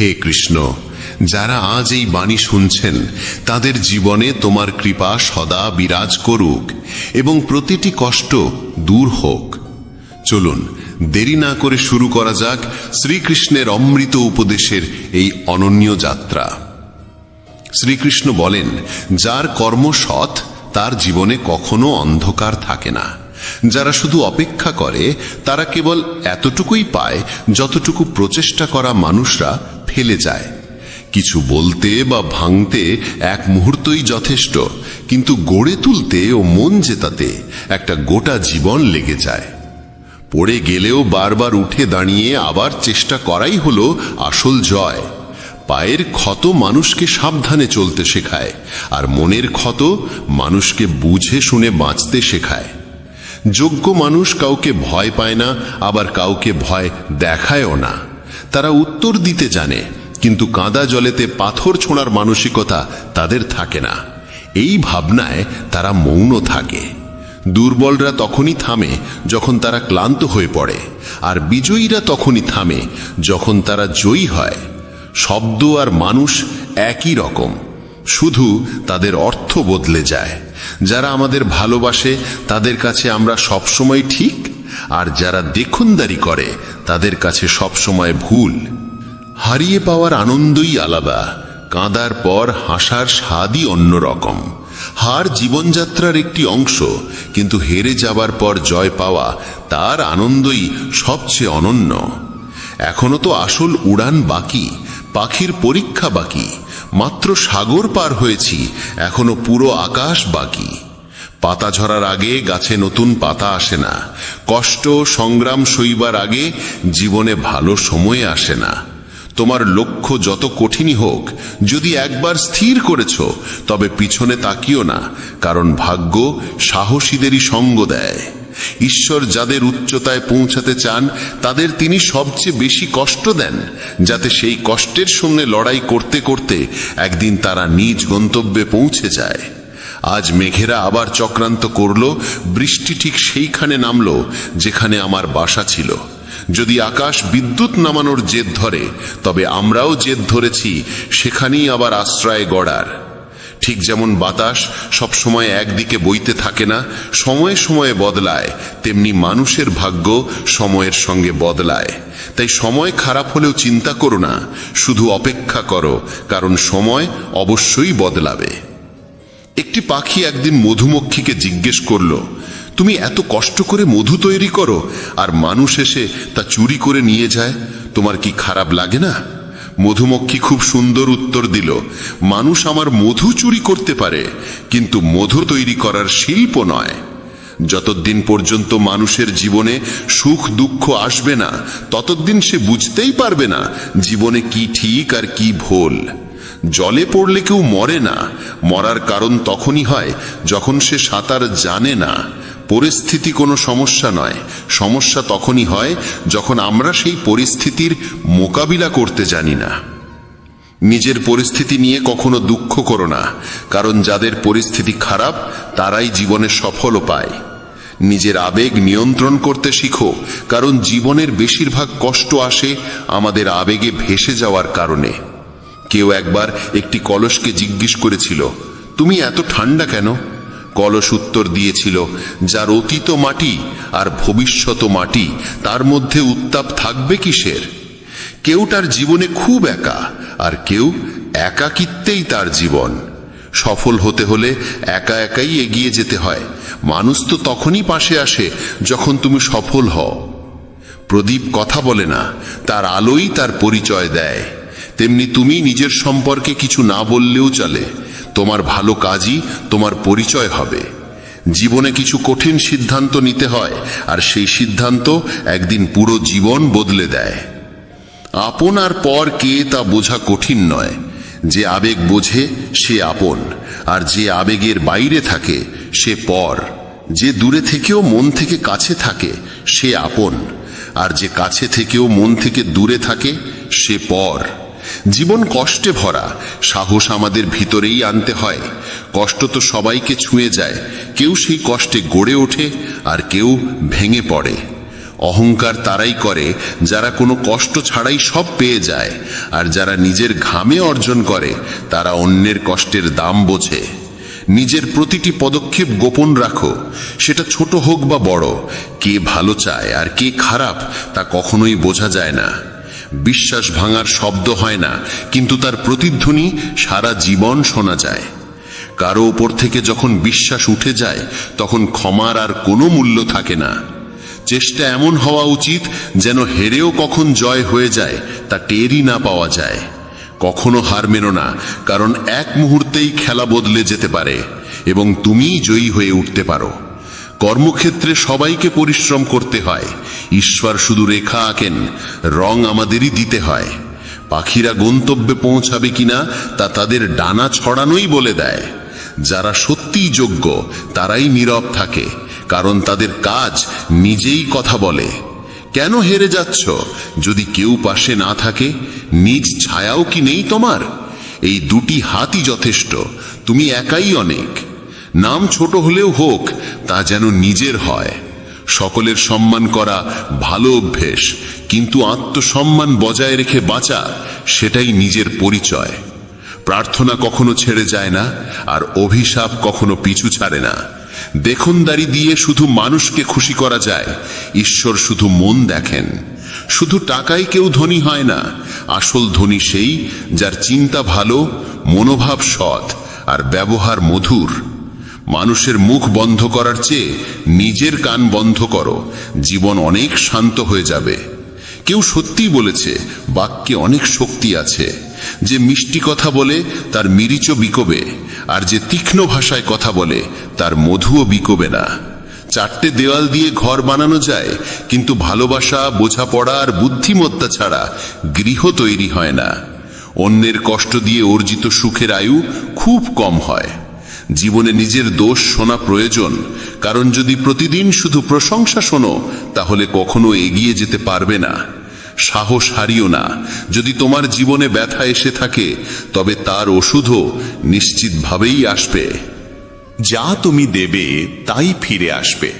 হে কৃষ্ণ, যারা আজ এই বাণী শুনছেন তাদের জীবনে তোমার কৃপা সদা বিরাজ করুক এবং প্রতিটি কষ্ট দূর হোক। চলুন দেরি না করে শুরু করা যাক শ্রীকৃষ্ণের অমৃত উপদেশের এই অনন্য যাত্রা। শ্রীকৃষ্ণ বলেন, যার কর্ম সৎ তার জীবনে কখনো অন্ধকার থাকে না। যারা শুধু অপেক্ষা করে তারা কেবল এতটুকুই পায় যতটুকু প্রচেষ্টা করা মানুষরা ফেলে যায়। কিছু বলতে বা ভাঙতে এক মুহূর্তই যথেষ্ট, কিন্তু গড়ে তুলতে ও মন জেতাতে একটা গোটা জীবন লেগে যায়। পড়ে গেলেও বারবার উঠে দাঁড়িয়ে আবার চেষ্টা করাই হলো আসল জয়। পায়ের ক্ষত মানুষকে সাবধানে চলতে শেখায়, আর মনের ক্ষত মানুষকে বুঝে শুনে বাঁচতে শেখায়। যোগ্য মানুষ কাউকে ভয় পায় না, আবার কাউকে ভয় দেখায়ও না। তারা উত্তর দিতে জানে, কিন্তু কাদা জলেতে পাথর ছোঁড়ার মানসিকতা তাদের থাকে না। এই ভাবনায় তারা মৌন থাকে। দুর্বলরা তখনই থামে যখন তারা ক্লান্ত হয়ে পড়ে, আর বিজয়ীরা তখনই থামে যখন তারা জয়ী হয়। শব্দ আর মানুষ একই রকম, শুধু তাদের অর্থ বদলে যায়। যারা আমাদের ভালোবাসে তাদের কাছে আমরা সবসময় ঠিক, আর যারা দেখুনদারি করে তাদের কাছে সবসময় ভুল। হারিয়ে পাওয়ার আনন্দই আলাদা, কাঁদার পর হাসার স্বাদই অন্যরকম। হার জীবনযাত্রার একটি অংশ, কিন্তু হেরে যাবার পর জয় পাওয়া তার আনন্দই সবচেয়ে অনন্য। এখনো তো আসল উড়ান বাকি, পাখির পরীক্ষা বাকি। মাত্র সাগর পার হয়েছি, এখনো পুরো আকাশ বাকি। পাতা ঝরার আগে গাছে নতুন পাতা আসে না। কষ্ট সংগ্রাম সইবার আগে জীবনে ভালো সময় আসে না। তোমার লক্ষ্য যত কঠিনই হোক, যদি একবার স্থির করেছ তবে পিছনে তাকিও না, কারণ ভাগ্য সাহসীদেরই সঙ্গ দেয়। ঈশ্বর যাদের উচ্চতায় পৌঁছাতে চান তাদের তিনি সবচেয়ে বেশি কষ্ট দেন, যাতে সেই কষ্টের সঙ্গে লড়াই করতে করতে একদিন তারা নিজ গন্তব্যে পৌঁছে যায়। আজ মেঘেরা আবার চক্রান্ত করল, বৃষ্টি ঠিক সেইখানে নামলো যেখানে আমার বাসা ছিল। যদি আকাশ বিদ্যুৎ নামানোর জেদ ধরে, তবে আমরাও জেদ ধরেছি সেখানেই আবার আশ্রয় গড়ার। ঠিক যেমন বাতাস সবসময় একদিকে বইতে থাকে না, সময়ে সময়ে বদলায়, তেমনি মানুষের ভাগ্য সময়ের সঙ্গে বদলায়। তাই সময় খারাপ হলেও চিন্তা করো না, শুধু অপেক্ষা করো, কারণ সময় অবশ্যই বদলাবে। একটি পাখি একদিন মধুমক্ষীকে জিজ্ঞেস করল, তুমি এত কষ্ট করে মধু তৈরি করো, আর মানুষ এসে তা চুরি করে নিয়ে যায়, তোমার কি খারাপ লাগে না? মধুমক্ষী খুব সুন্দর উত্তর দিল, মানুষ আমার মধু চুরি করতে পারে, কিন্তু মধু তৈরি করার শিল্প নয়। যতদিন পর্যন্ত মানুষের জীবনে সুখ দুঃখ আসবে না, ততদিন সে বুঝতেই পারবে না জীবনে কি ঠিক আর কি ভুল। জলে পড়লে কেউ মরে না, মরার কারণ তখনই হয় যখন সে সাঁতার জানে না। পরিস্থিতি কোনো সমস্যা নয়, সমস্যা তখনই হয় যখন আমরা সেই পরিস্থিতির মোকাবিলা করতে জানি না। নিজের পরিস্থিতি নিয়ে কখনো দুঃখ করো না, কারণ যাদের পরিস্থিতি খারাপ তারাই জীবনে সফল পায়। নিজের আবেগ নিয়ন্ত্রণ করতে শিখো, কারণ জীবনের বেশিরভাগ কষ্ট আসে আমাদের আবেগে ভেসে যাওয়ার কারণে। কেউ একবার একটি কলসকে জিজ্ঞেস করেছিল, তুমি এত ঠান্ডা কেন? কলস উত্তর দিয়েছিল, যার অতীত মাটি আর ভবিষ্যৎ মাটি, তার মধ্যে উত্তাপ থাকবে কিসের? কেউ তার জীবনে খুব একা, আর কেউ একাকিত্বেই তার জীবন। সফল হতে হলে একা একাই এগিয়ে যেতে হয়। মানুষ তো তখনই পাশে আসে যখন তুমি সফল হও। প্রদীপ কথা বলে না, তার আলোই তার পরিচয় দেয়। তেমনি তুমি নিজের সম্পর্কে কিছু না বললেও চলে, তোমার ভালো কাজই তোমার পরিচয় হবে। জীবনে কিছু কঠিন সিদ্ধান্ত নিতে হয়, আর সেই সিদ্ধান্ত একদিন পুরো জীবন বদলে দেয়। আপন আর পর কে তা বোঝা কঠিন নয়। যে আবেগ বোঝে সে আপন, আর যে আবেগের বাইরে থাকে সে পর। যে দূরে থেকেও মন থেকে কাছে থাকে সে আপন, আর যে কাছে থেকেও মন থেকে দূরে থাকে সে পর। জীবন কষ্টে ভরা, সাহস আমাদের ভিতরেই আনতে হয়। কষ্ট তো সবাইকে ছুঁয়ে যায়, কেউ সেই কষ্টে গড়ে ওঠে আর কেউ ভেঙে পড়ে। অহংকার তারাই করে যারা কোনো কষ্ট ছাড়াই সব পেয়ে যায়, আর যারা নিজের ঘামে অর্জন করে তারা অন্যের কষ্টের দাম বোঝে। নিজের প্রতিটি পদক্ষেপ গোপন রাখো, সেটা ছোট হোক বা বড়। কে ভালো চায় আর কে খারাপ তা কখনোই বোঝা যায় না। বিশ্বাস ভাঙার শব্দ হয় না, কিন্তু তার প্রতিধ্বনি সারা জীবন শোনা যায়। কারো ওপর থেকে যখন বিশ্বাস উঠে যায় তখন ক্ষমার আর কোনো মূল্য থাকে না। চেষ্টা এমন হওয়া উচিত যেন হেরেও কখন জয় হয়ে যায় তা টেরই না পাওয়া যায়। কখনো হার মেনো না, কারণ এক মুহূর্তেই খেলা বদলে যেতে পারে এবং তুমিই জয়ী হয়ে উঠতে পারো। কর্মক্ষেত্রে সবাইকে পরিশ্রম করতে হয়, ঈশ্বর শুধু রেখা আঁকেন, রং আমাদেরই দিতে হয়। পাখিরা গন্তব্যে পৌঁছাবে কিনা তা তাদের ডানা ছড়ানোই বলে দেয়। যারা সত্যিই যোগ্য তারাই নীরব থাকে, কারণ তাদের কাজ নিজেই কথা বলে। কেন হেরে যাচ্ছ? যদি কেউ পাশে না থাকে, নিজ ছায়াও কি নেই তোমার? এই দুটি হাতই যথেষ্ট, তুমি একাই অনেক। নাম ছোট হলেও হোক, তা যেন নিজের হয়। সকলের সম্মান করা ভালো অভ্যেস, কিন্তু আত্মসম্মান বজায় রেখে বাঁচা সেটাই নিজের পরিচয়। প্রার্থনা কখনো ছেড়ে যায় না, আর অভিশাপ কখনো পিছু ছাড়ে না। দেখনদারি দিয়ে শুধু মানুষকে খুশি করা যায়, ঈশ্বর শুধু মন দেখেন। শুধু টাকায় কেউ ধনী হয় না, আসল ধনী সেই যার চিন্তা ভালো, মনোভাব সৎ আর ব্যবহার মধুর। মানুষের মুখ বন্ধ করার চেয়ে নিজের কান বন্ধ করো, জীবন অনেক শান্ত হয়ে যাবে। কেউ সত্যিই বলেছে, বাক্যে অনেক শক্তি আছে। যে মিষ্টি কথা বলে তার মিরিচও বিকোবে, আর যে তীক্ষ্ণ ভাষায় কথা বলে তার মধুও বিকোবে না। চারটে দেওয়াল দিয়ে ঘর বানানো যায়, কিন্তু ভালোবাসা, বোঝাপড়া আর বুদ্ধিমত্তা ছাড়া গৃহ তৈরি হয় না। অন্যের কষ্ট দিয়ে অর্জিত সুখের আয়ু খুব কম হয়। জীবনে নিজের দোষ শোনা প্রয়োজন, কারণ যদি প্রতিদিন শুধু প্রশংসা শোনো তাহলে কখনো এগিয়ে যেতে পারবে না। সাহস হারিও না। যদি তোমার জীবনে ব্যথা এসে থাকে তবে তার ওষুধও নিশ্চিতভাবেই আসবে। যা তুমি দেবে তাই ফিরে আসবে,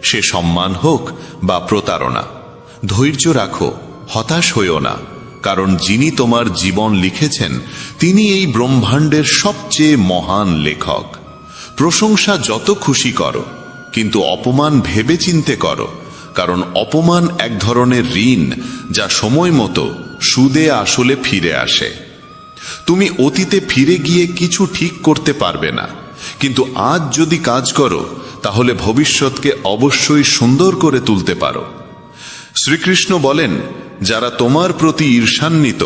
সে সম্মান হোক বা প্রতারণা। ধৈর্য রাখো, হতাশ হইও না, কারণ যিনি তোমার জীবন লিখেছেন তিনি এই ব্রহ্মাণ্ডের সবচেয়ে মহান লেখক। প্রশংসা যত খুশি করো, কিন্তু অপমান ভেবে চিন্তে করো, কারণ অপমান এক ধরনের ঋণ যা সময় মতো সুদে আসলে ফিরে আসে। তুমি অতীতে ফিরে গিয়ে কিছু ঠিক করতে পারবে না, কিন্তু আজ যদি কাজ করো তাহলে ভবিষ্যৎকে অবশ্যই সুন্দর করে তুলতে পারো। শ্রীকৃষ্ণ বলেন, যারা তোমার প্রতি ঈর্ষান্বিত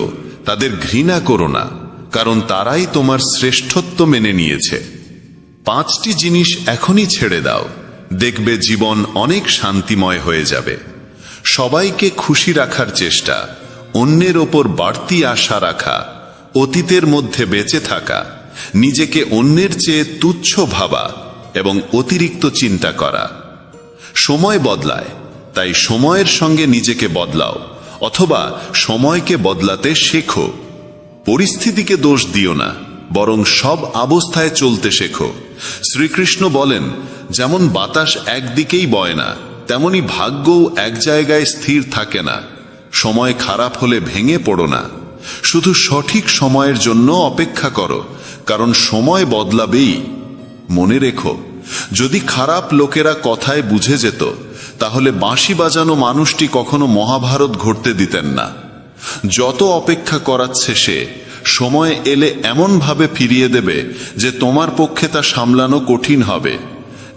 তাদের ঘৃণা করো না, কারণ তারাই তোমার শ্রেষ্ঠত্ব মেনে নিয়েছে। 5টি জিনিস এখনই ছেড়ে দাও, দেখবে জীবন অনেক শান্তিময় হয়ে যাবে। সবাইকে খুশি রাখার চেষ্টা, অন্যের ওপর বাড়তি আশা রাখা, অতীতের মধ্যে বেঁচে থাকা, নিজেকে অন্যের চেয়ে তুচ্ছ ভাবা এবং অতিরিক্ত চিন্তা করা। সময় বদলায়, তাই সময়ের সঙ্গে নিজেকে বদলাও, অথবা সময়কে বদলাতে শেখো। পরিস্থিতিকে দোষ দিও না, বরং সব অবস্থায় চলতে শেখো। শ্রীকৃষ্ণ বলেন, যেমন বাতাস একদিকেই বয় না, তেমনি ভাগ্যও এক জায়গায় স্থির থাকে না। সময় খারাপ হলে ভেঙে পড়ো না, শুধু সঠিক সময়ের জন্য অপেক্ষা করো, কারণ সময় বদলাবেই। মনে রেখো, যদি খারাপ লোকেরা কথায় বুঝে যেত তাহলে বাঁশি বাজানো মানুষটি কখনো মহাভারত ঘটতে দিতেন না। যত অপেক্ষা করাচ্ছে সে, সময় এলে এমন ভাবে ফিরিয়ে দেবে যে তোমার পক্ষে তা সামলানো কঠিন হবে।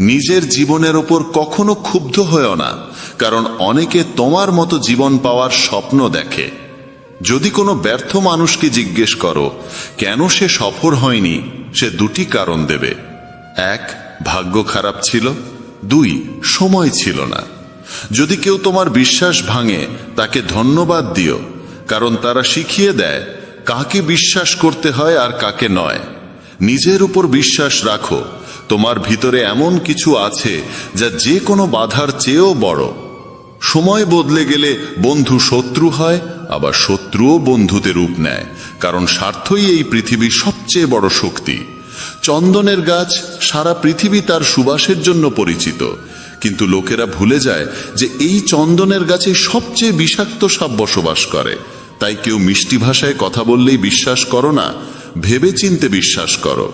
নিজের জীবনের ওপর কখনো ক্ষুব্ধ হয়েও না, কারণ অনেকে তোমার মতো জীবন পাওয়ার স্বপ্ন দেখে। যদি কোনো ব্যর্থ মানুষকে জিজ্ঞেস করো কেন সে সফল হয়নি, সে 2টি কারণ দেবে। 1, ভাগ্য খারাপ ছিল, 2, সময় ছিল না। যদি কেউ তোমার বিশ্বাস ভাঙে তাকে ধন্যবাদ দিও, কারণ তারা শিখিয়ে দেয় কাকে বিশ্বাস করতে হয় আর কাকে নয়। নিজের উপর বিশ্বাস রাখো, তোমার ভিতরে এমন কিছু আছে যা যে কোনো বাধার চেয়েও বড়। সময় বদলে গেলে বন্ধু শত্রু হয়, আবার শত্রুও বন্ধুতে রূপ নেয়, কারণ স্বার্থই এই পৃথিবীর সবচেয়ে বড় শক্তি। চন্দনের গাছ সারা পৃথিবী তার সুবাসের জন্য পরিচিত, কিন্তু লোকেরা ভুলে যায় যে এই চন্দনের গাছে সবচেয়ে বিষাক্ত সাপ বসবাস করে। তাই কেউ মিষ্টি ভাষায় কথা বললেই বিশ্বাস করো না, ভেবেচিন্তে বিশ্বাস করো।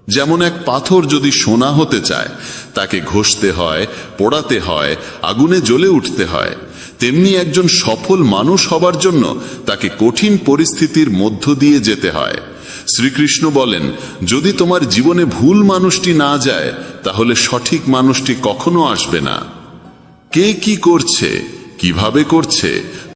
যেমন এক পাথর যদি সোনা হতে চায়, তাকে ঘষতে হয়, পোড়াতে হয়, আগুনে জ্বলে উঠতে হয়, তেমনি একজন সফল মানুষ হবার জন্য তাকে কঠিন পরিস্থিতির মধ্য দিয়ে যেতে হয়। শ্রীকৃষ্ণ বলেন, যদি তোমার জীবনে ভুল মানুষটি না যায়, তাহলে সঠিক মানুষটি কখনো আসবে না। কে কি করছে, কিভাবে করছে,